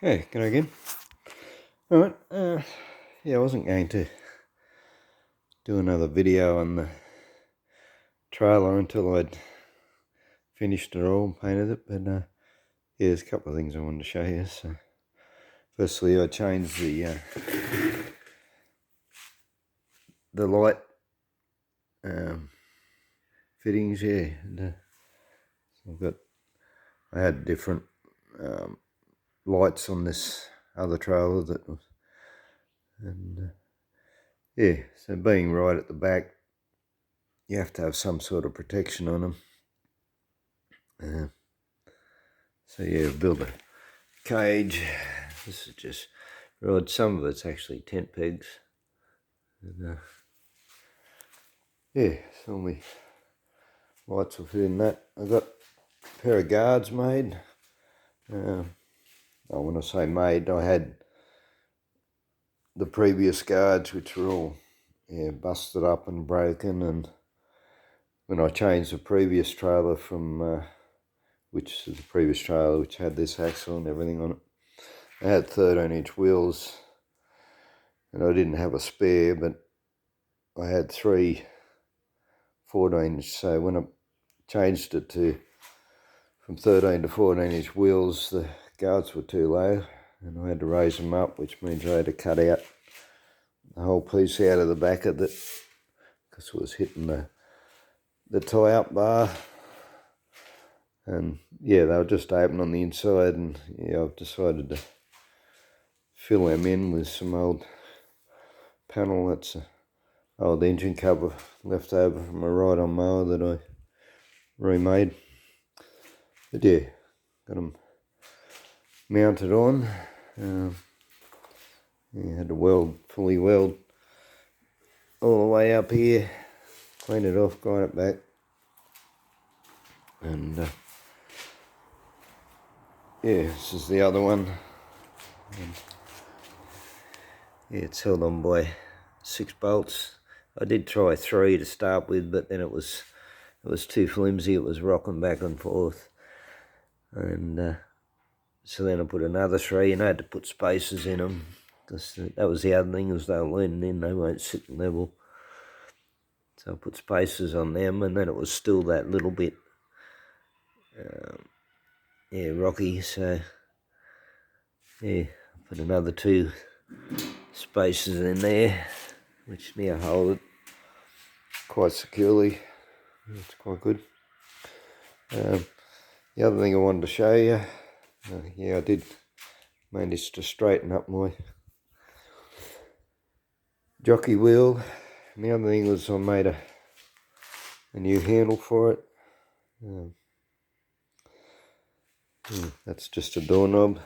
Okay, can I again? Alright, yeah, I wasn't going to do another video on the trailer until I'd finished it all and painted it, but yeah, there's a couple of things I wanted to show you. So, firstly, I changed the light fittings, yeah. And, I had different lights on this other trailer that was, and yeah, so being right at the back, you have to have some sort of protection on them. So yeah, build a cage. This is just rod. Some of it's actually tent pegs. And, yeah, so my lights will fit in that. I got a pair of guards made. When I say made, I had the previous guards which were all busted up and broken, and when I changed the previous trailer from which is the previous trailer which had this axle and everything on it, I had 13-inch wheels and I didn't have a spare, but I had 3 14-inch, so when I changed it from 13 to 14-inch wheels, the guards were too low and I had to raise them up, which means I had to cut out the whole piece out of the back of it because it was hitting the tie-up bar. And yeah, they were just open on the inside, and yeah, I've decided to fill them in with some old panel. That's an old engine cover left over from a ride-on mower that I remade. But yeah, got them mounted on. Had to fully weld all the way up here, clean it off, grind it back, and yeah, this is the other one. And, yeah, it's held on by 6 bolts. I did try 3 to start with, but then it was too flimsy. It was rocking back and forth, and so then I put another 3, and I had to put spacers in them because that was the other thing, was they were leaning in, they won't sit level. So I put spacers on them, and then it was still that little bit rocky, so yeah, put another 2 spacers in there, which now hold it quite securely. It's quite good. The other thing I wanted to show you, I did manage to straighten up my jockey wheel. And the other thing was I made a new handle for it. That's just a doorknob.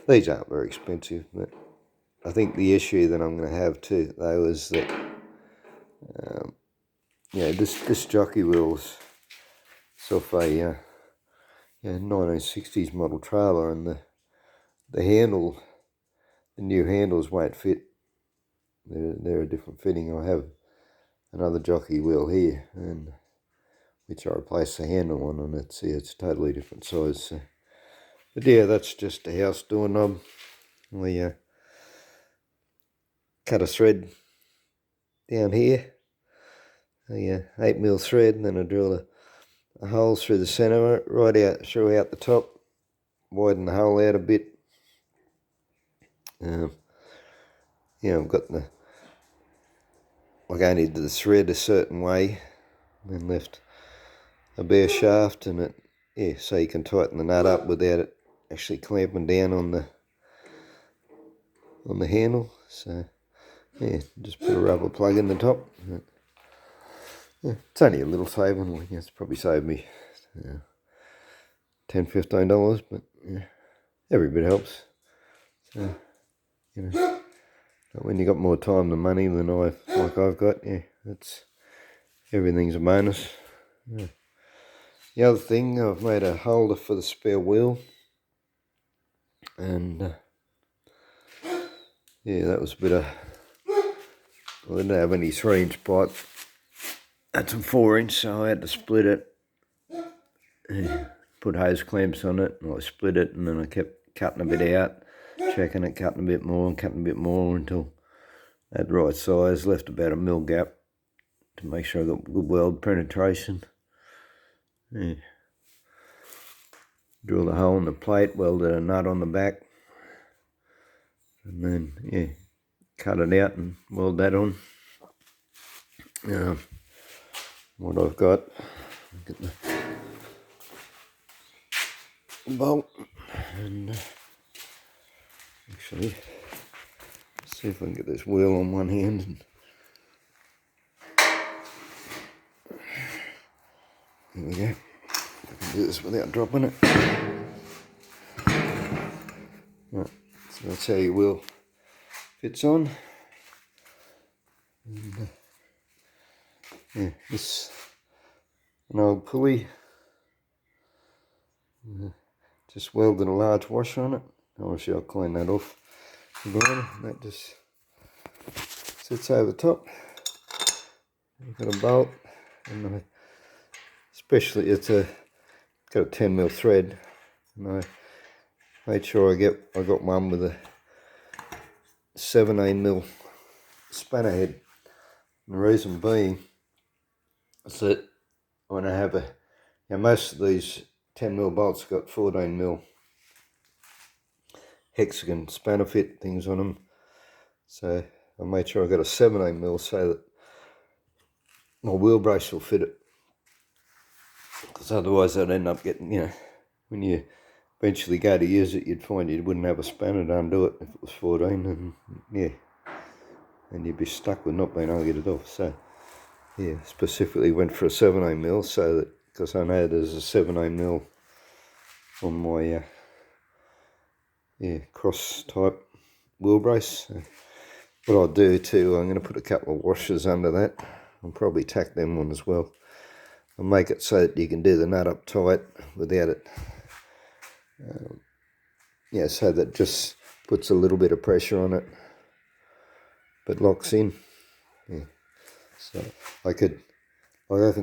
These aren't very expensive, but I think the issue that I'm going to have too, though, is that this jockey wheel's off a 1960s model trailer, and the handle, the new handles won't fit. They're a different fitting. I have another jockey wheel here, and which I replaced the handle on, and it's a totally different size. So. But yeah, that's just a house doorknob. We cut a thread down here, a 8mm thread, and then I drilled a hole through the centre, right out throughout the top, widen the hole out a bit. I've got I only did the thread a certain way, and then left a bare shaft, and so you can tighten the nut up without it actually clamping down on the handle. So yeah, just put a rubber plug in the top. It's only a little saving. It's probably saved me $10-15, but yeah, every bit helps. So when you got more time than money than I've got, everything's a bonus. Yeah. The other thing, I've made a holder for the spare wheel, and that was a bit of, I didn't have any 3-inch pipe. I had some 4-inch, so I had to split it. Put hose clamps on it, and I split it, and then I kept cutting a bit out, checking it, cutting a bit more and cutting a bit more until at the right size, left about a mil gap to make sure I got good weld penetration. Yeah. Drill the hole in the plate, welded a nut on the back, and then yeah, cut it out and weld that on. What I've got, get the bolt, and actually see if I can get this wheel on one hand. There we go. I can do this without dropping it. Right, so that's how your wheel fits on. And, yeah, this an old pulley. Just welded a large washer on it. Obviously I'll clean that off. That just sits over top. I've got a bolt, and especially it's got a 10mm thread, and I made sure I got one with a 17mm spanner head. And the reason being is that when I have most of these 10mm bolts got 14mm hexagon spanner fit things on them, so I made sure I got a 17mm so that my wheel brace will fit it, because otherwise I'd end up getting, when you eventually go to use it, you'd find you wouldn't have a spanner to undo it if it was 14, and yeah, and you'd be stuck with not being able to get it off. So yeah, specifically went for a 17mm, so that, because I know there's a 17mm on my cross type wheel brace. So what I'll do too, I'm going to put a couple of washers under that. I'll probably tack them on as well. I'll make it so that you can do the nut up tight without it. So that just puts a little bit of pressure on it, but locks in. Yeah. So I can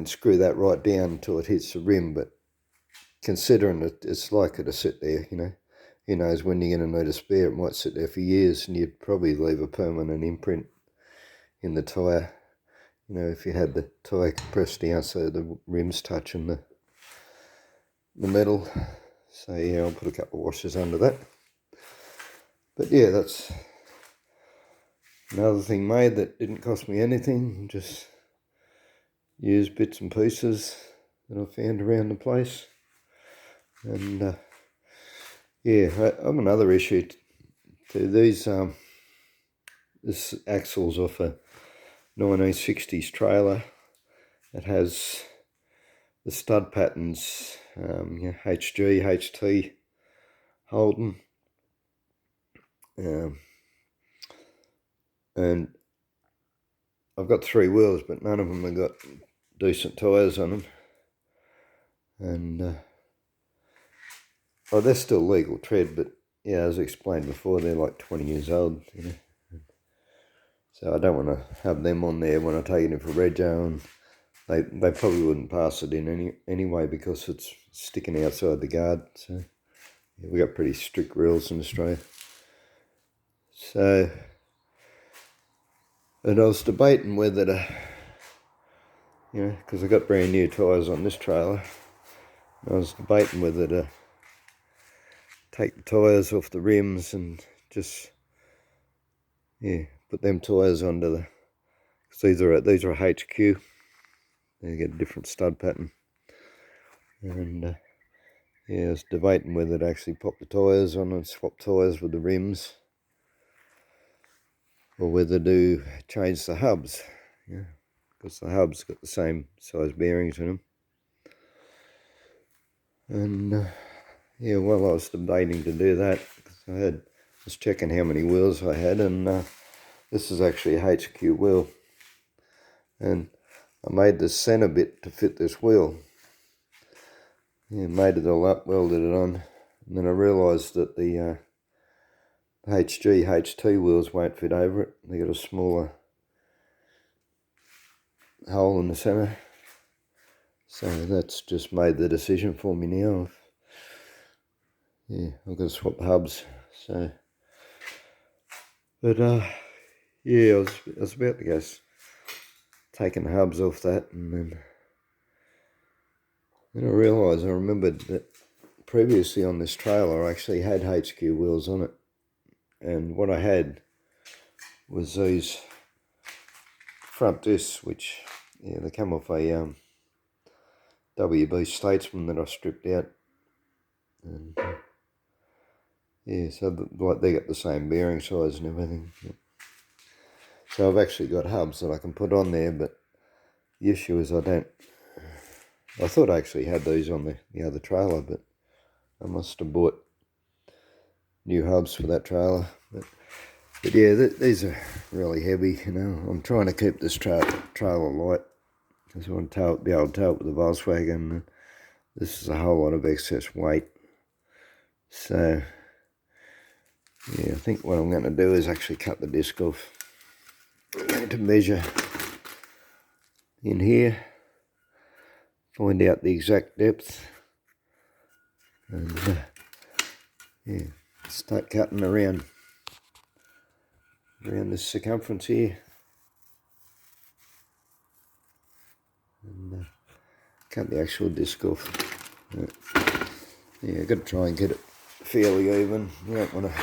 screw that right down until it hits the rim, but considering it's likely to sit there, who knows when you're going to need a spare. It might sit there for years, and you'd probably leave a permanent imprint in the tyre. If you had the tyre compressed down so the rim's touching the metal. So yeah, I'll put a couple of washers under that. But yeah, that's another thing made that didn't cost me anything. Just used bits and pieces that I found around the place. And yeah, I have another issue to these. This axle's off a 1960s trailer. It has the stud patterns, HG, HT, Holden, and I've got 3 wheels, but none of them have got decent tyres on them. And they're still legal tread, but yeah, as explained before, they're like 20 years old. So I don't want to have them on there when I take it in for rego, and they probably wouldn't pass it in anyway because it's sticking outside the guard. So yeah, we got pretty strict rules in Australia. So, and I was debating whether to, because I got brand new tyres on this trailer, I was debating whether to take the tyres off the rims and just, put them tyres under the, because these are HQ. They get a different stud pattern. And I was debating whether to actually pop the tyres on and swap tyres with the rims, or whether to change the hubs, because the hubs got the same size bearings in them. And while I was debating to do that, I was checking how many wheels I had, and this is actually a HQ wheel, and I made the centre bit to fit this wheel. Made it all up, welded it on, and then I realised that the HG, HT wheels won't fit over it. They got a smaller hole in the centre. So that's just made the decision for me now. yeah, I've got to swap hubs. So, but yeah, I was about to go taking the hubs off that, and then I remembered that previously on this trailer I actually had HQ wheels on it, and what I had was these front discs, which they come off a WB Statesman that I stripped out, and yeah, so like they got the same bearing size and everything. So I've actually got hubs that I can put on there, but the issue is I thought I actually had these on the other trailer, but I must have bought new hubs for that trailer. But yeah, these are really heavy, you know. I'm trying to keep this trailer light because I want to be able to tow it with the Volkswagen. This is a whole lot of excess weight. So yeah, I think what I'm going to do is actually cut the disc off. I'm going to measure in here, find out the exact depth, and yeah, start cutting around this circumference here, and cut the actual disc off. Yeah, I've got to try and get it fairly even. You don't want to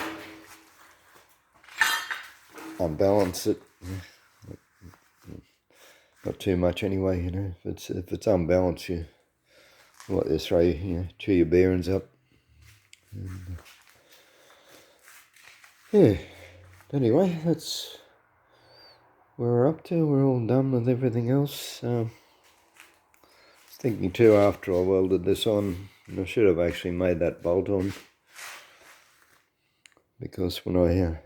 unbalance it. Not too much anyway, you know. If it's unbalanced, you like this, chew your bearings up. And, yeah. Anyway, that's where we're up to. We're all done with everything else. I was thinking too, after I welded this on, and I should have actually made that bolt on, because when I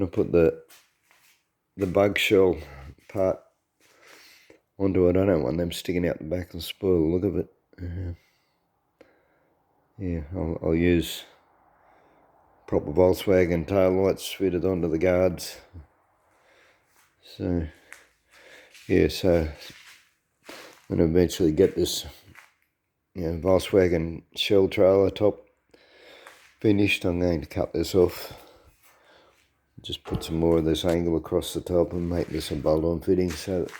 put the bug shell part onto it, I don't want them sticking out the back and spoil the look of it. Yeah, I'll use proper Volkswagen tail lights fitted onto the guards. So yeah, so I'm going to eventually get this Volkswagen shell trailer top finished. I'm going to cut this off, just put some more of this angle across the top and make this a bolt-on fitting, so that,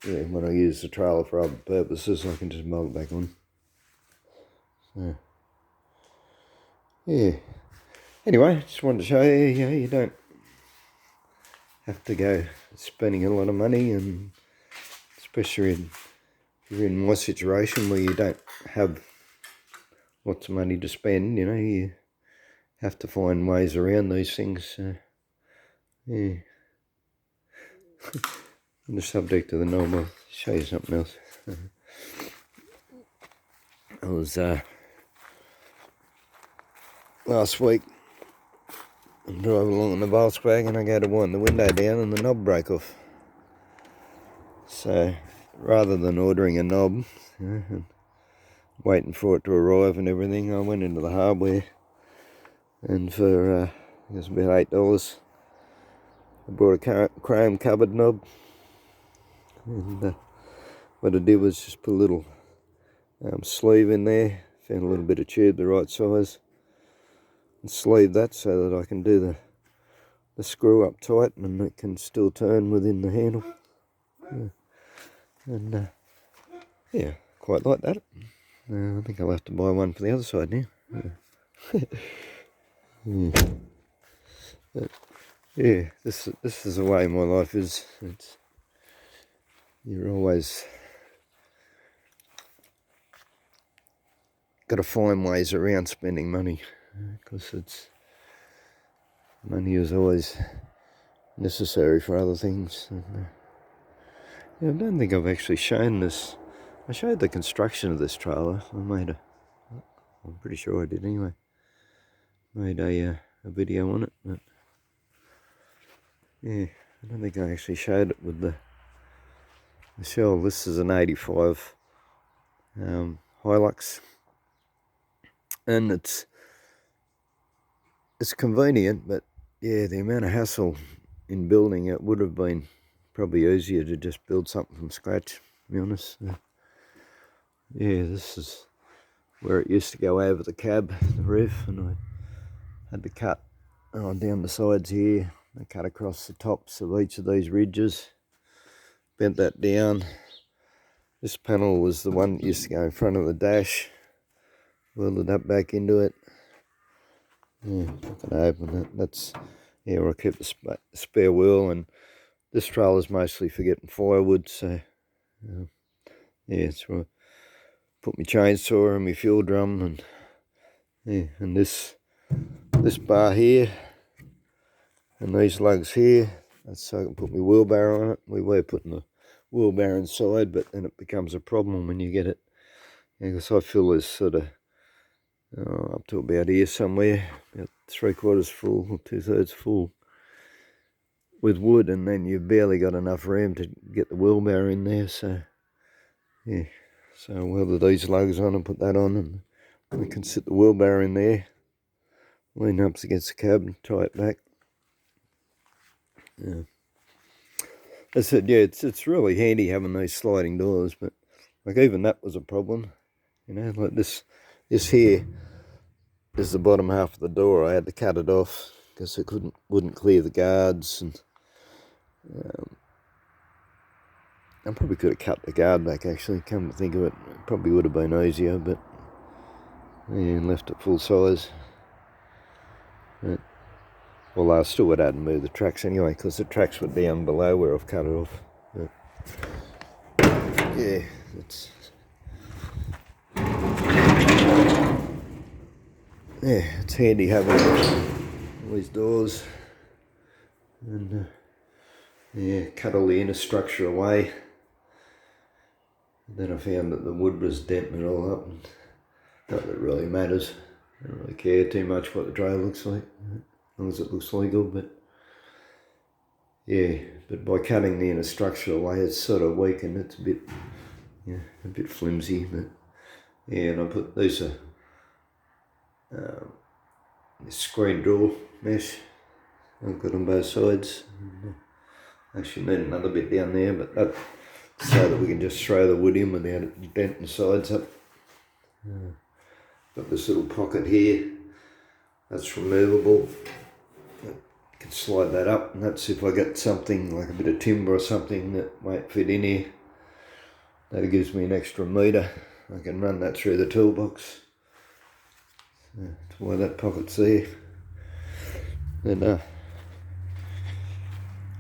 yeah, when I use the trailer for other purposes I can just bolt it back on. So yeah, anyway, just wanted to show you, you don't have to go spending a lot of money, and especially if you're in my situation where you don't have lots of money to spend, you have to find ways around these things. So yeah. On the subject of the knob, I'll show you something else. I was last week, I'm driving along in the Volkswagen, I go to wind the window down and the knob broke off. So rather than ordering a knob and waiting for it to arrive and everything, I went into the hardware, and for I guess about $8 I bought a chrome covered knob, and what I did was just put a little sleeve in there, found a little bit of tube the right size, and sleeve that so that I can do the screw up tight and it can still turn within the handle. Yeah. And yeah, quite like that. I think I'll have to buy one for the other side now. Yeah. Yeah. But yeah, this is the way my life is. You're always got to find ways around spending money, because money is always necessary for other things. And, yeah, I don't think I've actually shown this. I showed the construction of this trailer. I'm pretty sure I did anyway. Made a video on it, but yeah, I don't think I actually showed it with the shell. This is an 85 Hilux, and it's convenient, but yeah, the amount of hassle in building it would have been probably easier to just build something from scratch, to be honest. Yeah, this is where it used to go over the cab, the roof, and I had to cut down the sides here. I cut across the tops of each of these ridges, bent that down. This panel was the one that used to go in front of the dash, welded up back into it. Yeah, I can open it. That's where I kept the spare wheel, and this trailer's mostly for getting firewood, so it's where I put my chainsaw and my fuel drum, and this bar here and these lugs here, that's so I can put my wheelbarrow on it. We were putting the wheelbarrow inside, but then it becomes a problem when you get it, because I fill this sort of up to about here somewhere, about 3/4 full or 2/3 full with wood, and then you've barely got enough room to get the wheelbarrow in there. So yeah, so I welded these lugs on and put that on, and we can sit the wheelbarrow in there, lean up against the cab and tie it back. Yeah. I said, yeah, it's really handy having these sliding doors, but like even that was a problem, like this here is the bottom half of the door. I had to cut it off because it wouldn't clear the guards, and I probably could have cut the guard back actually, come to think of it. It probably would have been easier, but yeah, and left it full size. But, well, I still would have to move the tracks anyway, because the tracks were down below where I've cut it off. But, yeah, it's handy having all these doors, and cut all the inner structure away. And then I found that the wood was denting it all up, and not that it really matters. I don't really care too much what the trailer looks like, as long as it looks legal. But yeah, but by cutting the inner structure away, it's sort of weakened. It's a bit flimsy. But yeah, and I put these this screen door mesh. I've got on both sides. Actually need another bit down there, but that so that we can just throw the wood in without it denting the sides up. Got this little pocket here, that's removable. You can slide that up, and that's if I get something like a bit of timber or something that won't fit in here. That gives me an extra metre. I can run that through the toolbox. That's why that pocket's there. And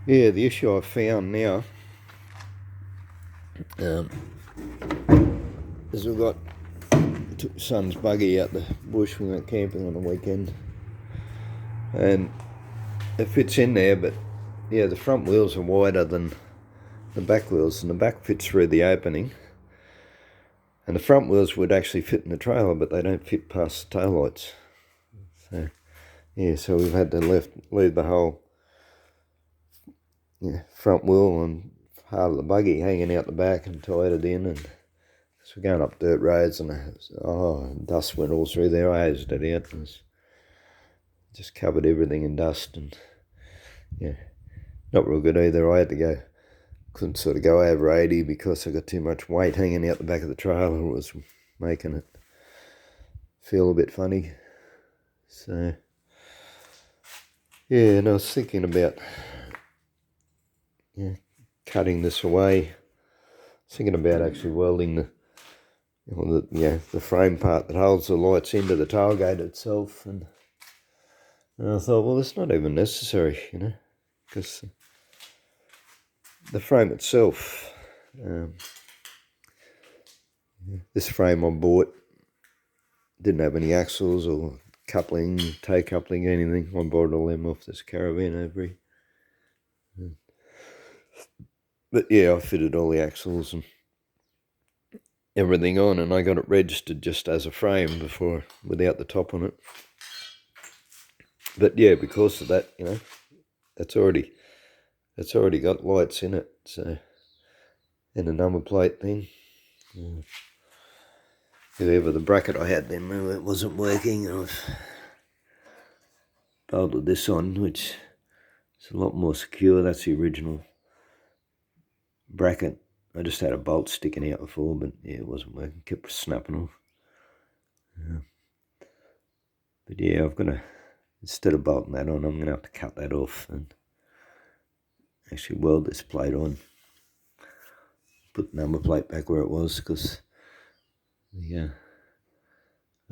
yeah, the issue I've found now is we've got son's buggy out the bush. We went camping on the weekend, and it fits in there, but yeah, the front wheels are wider than the back wheels, and the back fits through the opening, and the front wheels would actually fit in the trailer, but they don't fit past the taillights. So yeah, so we've had to leave the whole front wheel and part of the buggy hanging out the back and tied it in, and so we're going up dirt roads, and dust went all through there. I hosed it out, and just covered everything in dust, and yeah, not real good either. I had to couldn't sort of go over 80 because I got too much weight hanging out the back of the trailer. It was making it feel a bit funny. So yeah, and I was thinking about cutting this away. I was thinking about actually welding the frame part that holds the lights into the tailgate itself, and I thought, well, it's not even necessary, because the frame itself, this frame I bought didn't have any axles or coupling, toe coupling, anything. I bought all them off this caravan over here. But yeah, I fitted all the axles and everything on, and I got it registered just as a frame before, without the top on it. But yeah, because of that, it's already got lights in it, so, and a number plate thing. However, the bracket I had then, it wasn't working. I've bolted this on, which is a lot more secure. That's the original bracket. I just had a bolt sticking out before, but yeah, it wasn't working. Kept snapping off. But yeah, I've got to, instead of bolting that on, I'm going to have to cut that off and actually weld this plate on. Put the number plate back where it was, because they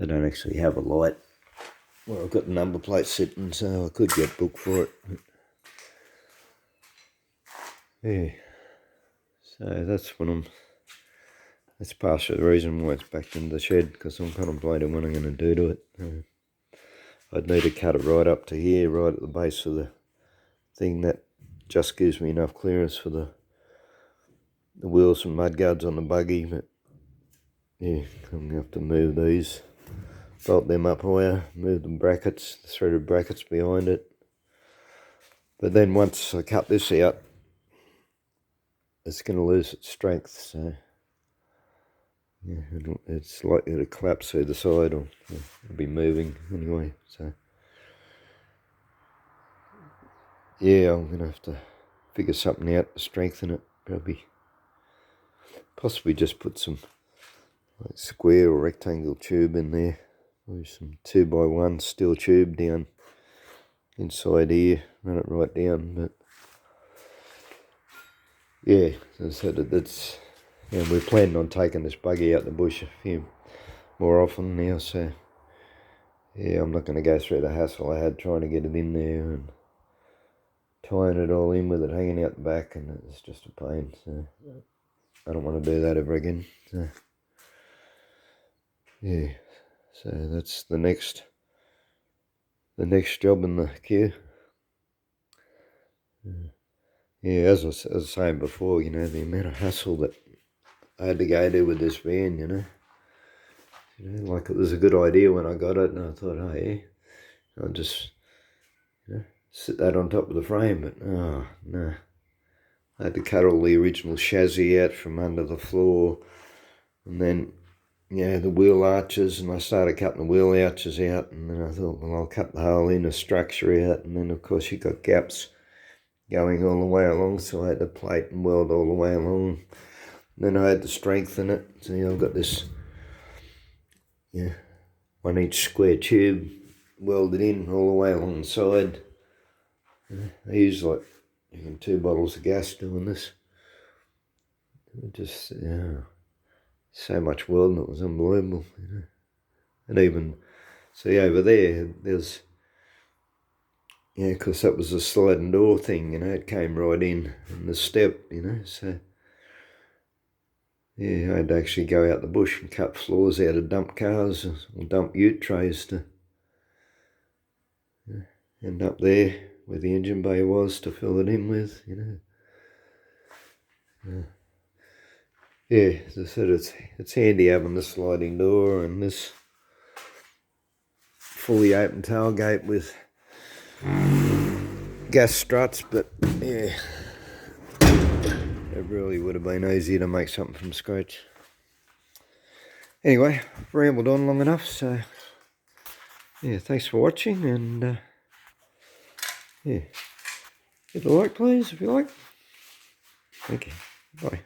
don't actually have a light where I've got the number plate sitting, so I could get booked for it. But yeah, so that's partially the reason why it's back in the shed, because I'm contemplating what I'm going to do to it. I'd need to cut it right up to here, right at the base of the thing. That just gives me enough clearance for the wheels and mudguards on the buggy. But yeah, I'm going to have to move these, bolt them up higher, move the brackets, the threaded brackets behind it. But then once I cut this out, it's going to lose its strength, so yeah, it's likely to collapse either side, or it'll be moving anyway. So yeah, I'm going to have to figure something out to strengthen it. Possibly just put some like square or rectangle tube in there, or some 2x1 steel tube down inside here, run it right down. But yeah, as I said, that's, we're planning on taking this buggy out the bush a few more often now, so yeah, I'm not going to go through the hassle I had trying to get it in there and tying it all in with it hanging out the back, and it's just a pain. So I don't want to do that ever again. So yeah, so that's the next job in the queue. Yeah, as I was saying before, the amount of hassle that I had to go to with this van, like it was a good idea when I got it, and I thought, oh yeah, I'll just sit that on top of the frame, but oh no. I had to cut all the original chassis out from under the floor, and then the wheel arches, and I started cutting the wheel arches out, and then I thought, well, I'll cut the whole inner structure out, and then of course you got gaps going all the way along, so I had to plate and weld all the way along. And then I had to strengthen it, so I've got this 1 inch square tube welded in all the way along the side. I used like 2 bottles of gas doing this. Just so much welding, it was unbelievable. And even see over there's because that was a sliding door thing, it came right in the step, so yeah, I had to actually go out the bush and cut floors out of dump cars or dump ute trays to end up there where the engine bay was to fill it in with, Yeah, as I said, it's handy having the sliding door and this fully open tailgate with gas struts, but yeah, it really would have been easier to make something from scratch. Anyway, I've rambled on long enough, so yeah, thanks for watching, and hit a like please if you like. Thank you. Bye.